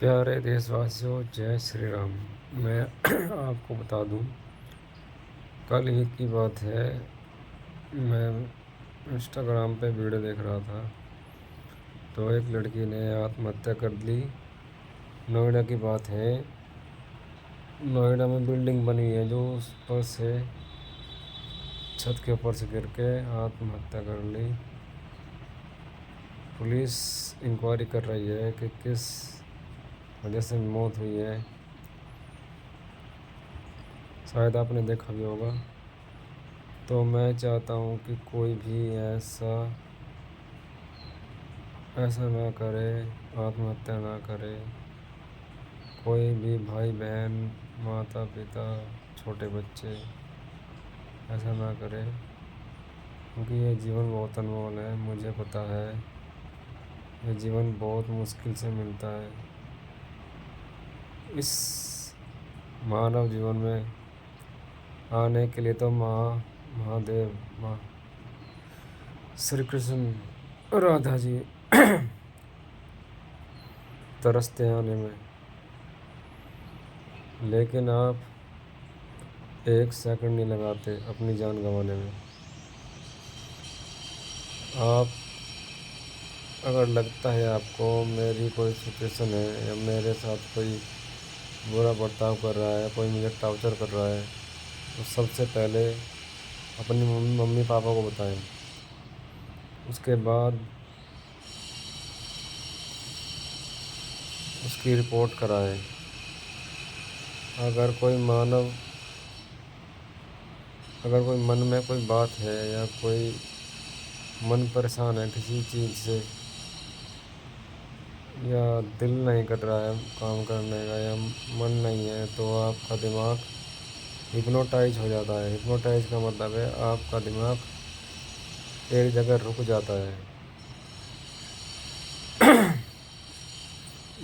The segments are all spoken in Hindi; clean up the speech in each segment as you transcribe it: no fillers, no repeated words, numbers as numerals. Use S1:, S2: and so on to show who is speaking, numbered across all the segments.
S1: प्यारे देशवासियों, जय श्री राम। मैं आपको बता दूं, कल ही की बात है। मैं इंस्टाग्राम पे वीडियो देख रहा था तो एक लड़की ने आत्महत्या कर ली। नोएडा की बात है। नोएडा में बिल्डिंग बनी है जो उस पर से छत के ऊपर से गिर के आत्महत्या कर ली। पुलिस इंक्वायरी कर रही है कि किस वजह से मौत हुई है। शायद आपने देखा भी होगा। तो मैं चाहता हूँ कि कोई भी ऐसा ना करे, आत्महत्या ना करे। कोई भी भाई बहन, माता पिता, छोटे बच्चे ऐसा ना करे, क्योंकि ये जीवन बहुत अनमोल है। मुझे पता है ये जीवन बहुत मुश्किल से मिलता है। इस मानव जीवन में आने के लिए तो महादेव, माँ श्री कृष्ण, राधा जी तरसते हैं आने में। लेकिन आप एक सेकंड नहीं लगाते अपनी जान गंवाने में। आप अगर लगता है आपको मेरी कोई सिचुएशन है या मेरे साथ कोई बुरा बर्ताव कर रहा है, कोई मुझे टॉर्चर कर रहा है, तो सबसे पहले अपनी मम्मी पापा को बताएं। उसके बाद उसकी रिपोर्ट कराएं। अगर कोई मन में कोई बात है या कोई मन परेशान है किसी चीज़ से, या दिल नहीं कर रहा है काम करने का, या मन नहीं है, तो आपका दिमाग हिप्नोटाइज हो जाता है। हिप्नोटाइज का मतलब है आपका दिमाग एक जगह रुक जाता है।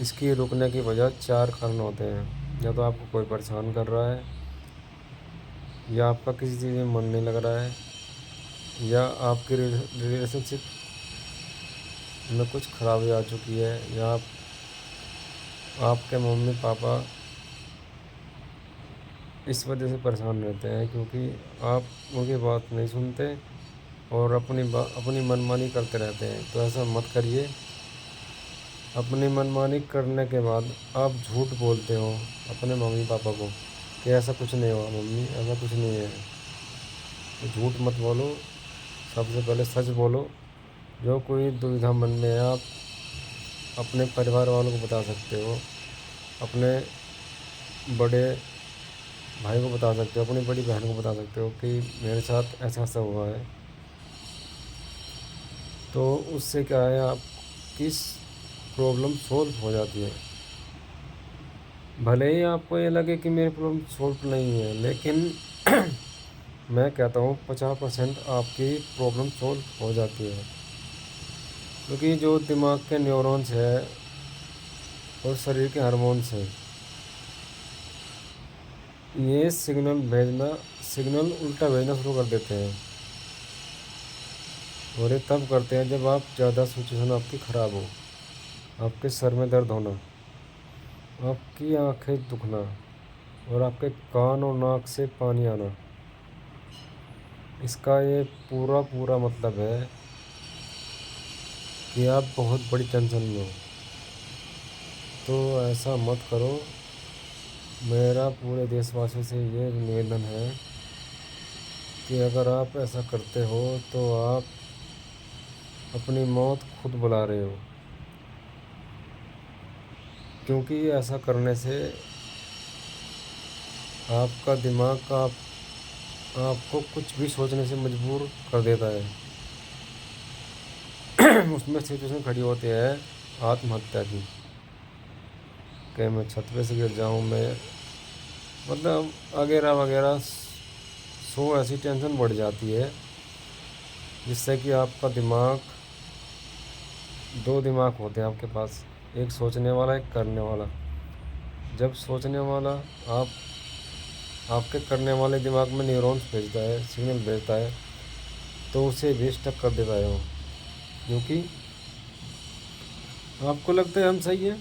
S1: इसकी रुकने की वजह 4 कारण होते हैं। या तो आपको कोई परेशान कर रहा है, या आपका किसी चीज़ में मन नहीं लग रहा है, या आपकी रिलेशनशिप में कुछ खराबी आ चुकी है, या आपके मम्मी पापा इस वजह से परेशान रहते हैं क्योंकि आप उनकी बात नहीं सुनते और अपनी मनमानी करते रहते हैं। तो ऐसा मत करिए। अपनी मनमानी करने के बाद आप झूठ बोलते हो अपने मम्मी पापा को कि ऐसा कुछ नहीं हुआ मम्मी, ऐसा कुछ नहीं है। तो झूठ मत बोलो, सबसे पहले सच बोलो। जो कोई दुविधा मन में है, आप अपने परिवार वालों को बता सकते हो, अपने बड़े भाई को बता सकते हो, अपनी बड़ी बहन को बता सकते हो कि मेरे साथ ऐसा ऐसा हुआ है। तो उससे क्या है, आपकी प्रॉब्लम सॉल्व हो जाती है। भले ही आपको ये लगे कि मेरी प्रॉब्लम सॉल्व नहीं है, लेकिन मैं कहता हूँ 50% आपकी प्रॉब्लम सॉल्व हो जाती है। क्योंकि जो दिमाग के न्यूरॉन्स है और शरीर के हार्मोन्स हैं, ये सिग्नल उल्टा भेजना शुरू कर देते हैं। और ये तब करते हैं जब आप ज़्यादा सिचुएशन आपकी ख़राब हो, आपके सर में दर्द होना, आपकी आंखें दुखना, और आपके कान और नाक से पानी आना। इसका ये पूरा पूरा मतलब है कि आप बहुत बड़ी टेंशन में हो। तो ऐसा मत करो। मेरा पूरे देशवासियों से ये निवेदन है कि अगर आप ऐसा करते हो तो आप अपनी मौत खुद बुला रहे हो। क्योंकि ऐसा करने से आपका दिमाग आपको कुछ भी सोचने से मजबूर कर देता है। उसमें सिचुएशन खड़ी होती है आत्महत्या की, कि मैं छत पे से गिर जाऊँ, मैं मतलब वगैरह वगैरह। ऐसी टेंशन बढ़ जाती है जिससे कि आपका दिमाग, 2 दिमाग होते हैं आपके पास, एक सोचने वाला, एक करने वाला। जब सोचने वाला आप आपके करने वाले दिमाग में न्यूरॉन्स भेजता है, सिग्नल भेजता है, तो उसे भी स्टक कर देता है वो। क्योंकि आपको लगता है हम सही हैं,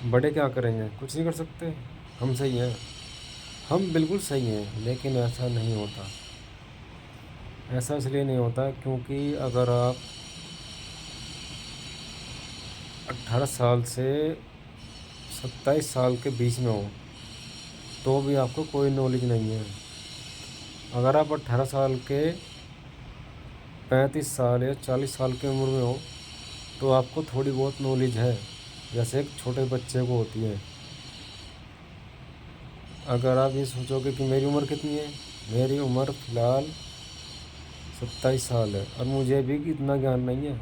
S1: बड़े क्या करेंगे? कुछ नहीं कर सकते। हम सही हैं, हम बिल्कुल सही हैं, लेकिन ऐसा नहीं होता। ऐसा इसलिए नहीं होता क्योंकि अगर आप 18 साल से 27 साल के बीच में हो तो भी आपको कोई नॉलेज नहीं है। अगर आप 18 साल के 35 साल या 40 साल की उम्र में हो तो आपको थोड़ी बहुत नॉलेज है, जैसे एक छोटे बच्चे को होती है। अगर आप ये सोचोगे कि मेरी उम्र कितनी है, मेरी उम्र फ़िलहाल 27 साल है और मुझे भी इतना ज्ञान नहीं है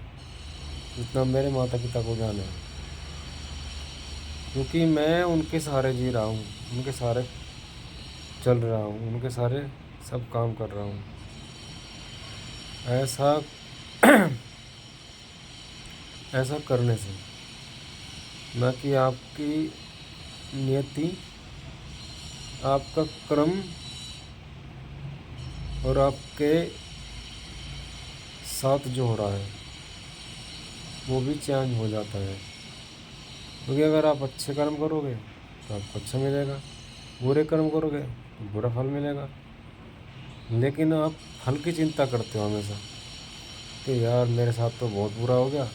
S1: जितना मेरे माता पिता को ज्ञान है, क्योंकि मैं उनके सहारे जी रहा हूँ, उनके सहारे चल रहा हूँ, उनके सहारे सब काम कर रहा हूँ। ऐसा ऐसा करने से ना कि आपकी नियति, आपका कर्म और आपके साथ जो हो रहा है वो भी चेंज हो जाता है। क्योंकि अगर आप अच्छे कर्म करोगे तो आपको अच्छा मिलेगा, बुरे कर्म करोगे तो बुरा फल मिलेगा। लेकिन आप फल की चिंता करते हो हमेशा कि यार मेरे साथ तो बहुत बुरा हो गया,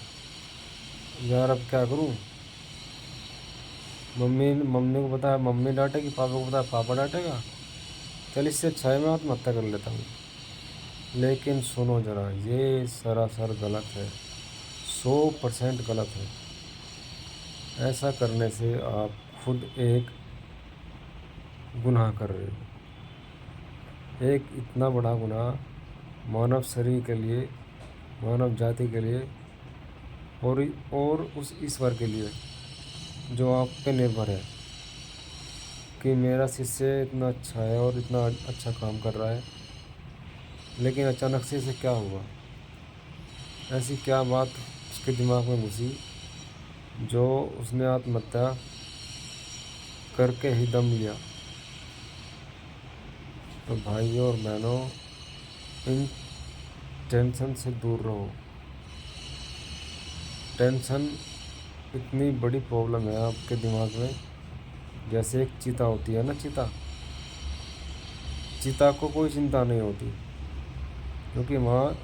S1: यार अब क्या करूं। मम्मी मम्मी को पता है मम्मी डांटेगी, पापा को पता है पापा डांटेगा, चल इससे अच्छा है मैं आत्महत्या कर लेता हूँ। लेकिन सुनो ज़रा, ये सरासर गलत है, 100% गलत है। ऐसा करने से आप खुद एक गुनाह कर रहे हो, एक इतना बड़ा गुनाह मानव शरीर के लिए, मानव जाति के लिए और उस ईश्वर के लिए जो आप पे निर्भर है कि मेरा शिष्य इतना अच्छा है और इतना अच्छा काम कर रहा है, लेकिन अचानक से इसे क्या हुआ, ऐसी क्या बात उसके दिमाग में घुसी जो उसने आत्महत्या करके ही दम लिया। तो भाइयों और बहनों, इन टेंशन से दूर रहो। टेंशन इतनी बड़ी प्रॉब्लम है आपके दिमाग में, जैसे एक चीता होती है ना, चीता, चीता को कोई चिंता नहीं होती क्योंकि वहाँ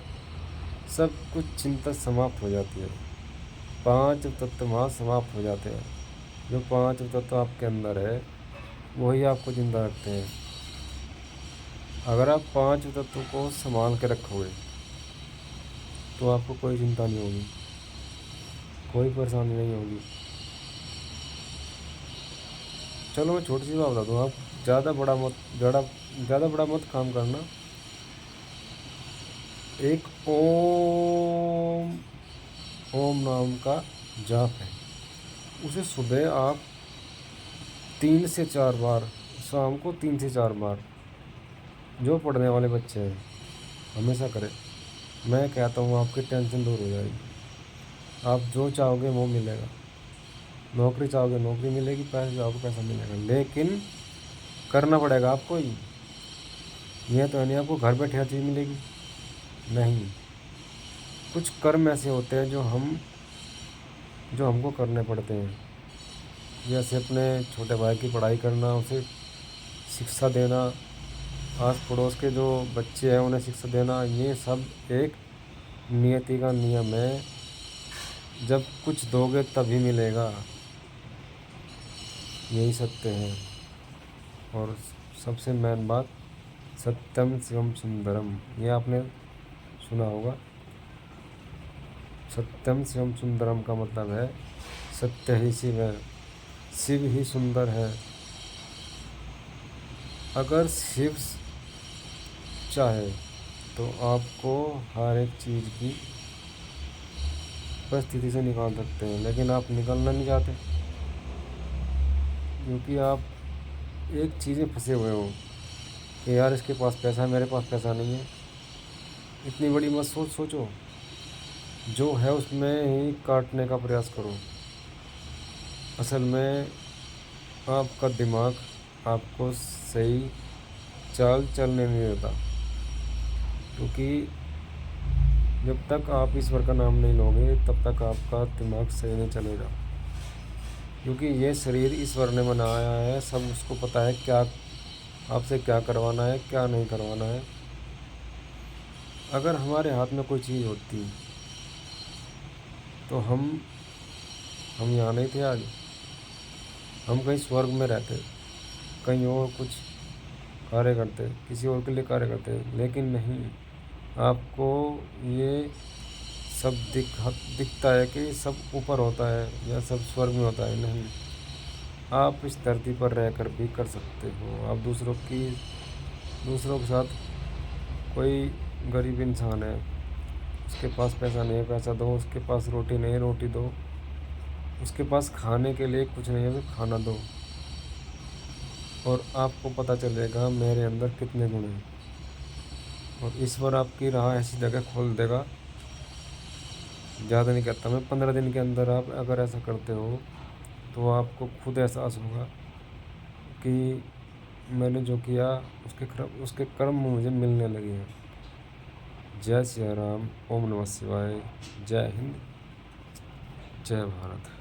S1: सब कुछ चिंता समाप्त हो जाती है। 5 तत्व वहाँ समाप्त हो जाते हैं। जो 5 तत्व आपके अंदर है वही आपको जिंदा रखते हैं। अगर आप 5 तत्वों को संभाल के रखोगे तो आपको कोई चिंता नहीं होगी, कोई परेशानी नहीं होगी। चलो मैं छोटी सी बात बता दूँ, आप ज़्यादा बड़ा मत काम करना। एक ओम नाम का जाप है, उसे सुबह आप 3 से 4 बार, शाम को 3 से 4 बार, जो पढ़ने वाले बच्चे हैं हमेशा करें। मैं कहता हूँ आपकी टेंशन दूर हो जाएगी। आप जो चाहोगे वो मिलेगा, नौकरी चाहोगे नौकरी मिलेगी, पैसे चाहोगे पैसा मिलेगा, लेकिन करना पड़ेगा आपको ही। यह तो है नहीं आपको घर बैठे हर चीज़ मिलेगी, नहीं। कुछ कर्म ऐसे होते हैं जो हमको करने पड़ते हैं, जैसे अपने छोटे भाई की पढ़ाई करना, उसे शिक्षा देना, आस पड़ोस के जो बच्चे हैं उन्हें शिक्षा देना, ये सब एक नियति का नियम है। जब कुछ दोगे तभी मिलेगा, यही सत्य है। और सबसे मेन बात, सत्यम शिवम सुंदरम, ये आपने सुना होगा। सत्यम शिवम सुंदरम का मतलब है सत्य ही शिव है, शिव ही सुंदर है। अगर शिव चाहे तो आपको हर एक चीज़ की परिस्थिति से निकाल सकते हैं, लेकिन आप निकलना नहीं चाहते क्योंकि आप एक चीज़ में फंसे हुए हो कि यार इसके पास पैसा है, मेरे पास पैसा नहीं है। इतनी बड़ी मत सोचो, जो है उसमें ही काटने का प्रयास करो। असल में आपका दिमाग आपको सही चाल चलने नहीं देता, क्योंकि जब तक आप ईश्वर का नाम नहीं लोगे तब तक आपका दिमाग सही नहीं चलेगा। क्योंकि ये शरीर ईश्वर ने बनाया है, सब उसको पता है क्या आपसे क्या करवाना है, क्या नहीं करवाना है। अगर हमारे हाथ में कोई चीज़ होती तो हम यहाँ नहीं थे आज, हम कहीं स्वर्ग में रहते, कहीं और कुछ कार्य करते, किसी और के लिए कार्य करते। लेकिन नहीं, आपको ये सब दिखता है कि सब ऊपर होता है या सब स्वर्ग में होता है। नहीं, आप इस धरती पर रहकर भी कर सकते हो। आप दूसरों के साथ, कोई गरीब इंसान है, उसके पास पैसा नहीं है, पैसा दो। उसके पास रोटी नहीं है, रोटी दो। उसके पास खाने के लिए कुछ नहीं है, तो खाना दो। और आपको पता चलेगा मेरे अंदर कितने गुण हैं। और ईश्वर आपकी राह ऐसी जगह खोल देगा। ज़्यादा नहीं कहता मैं, 15 दिन के अंदर आप अगर ऐसा करते हो तो आपको खुद एहसास होगा कि मैंने जो किया उसके कर्म मुझे मिलने लगे हैं। जय सिया राम, ओम नमः शिवाय, जय हिंद, जय भारत।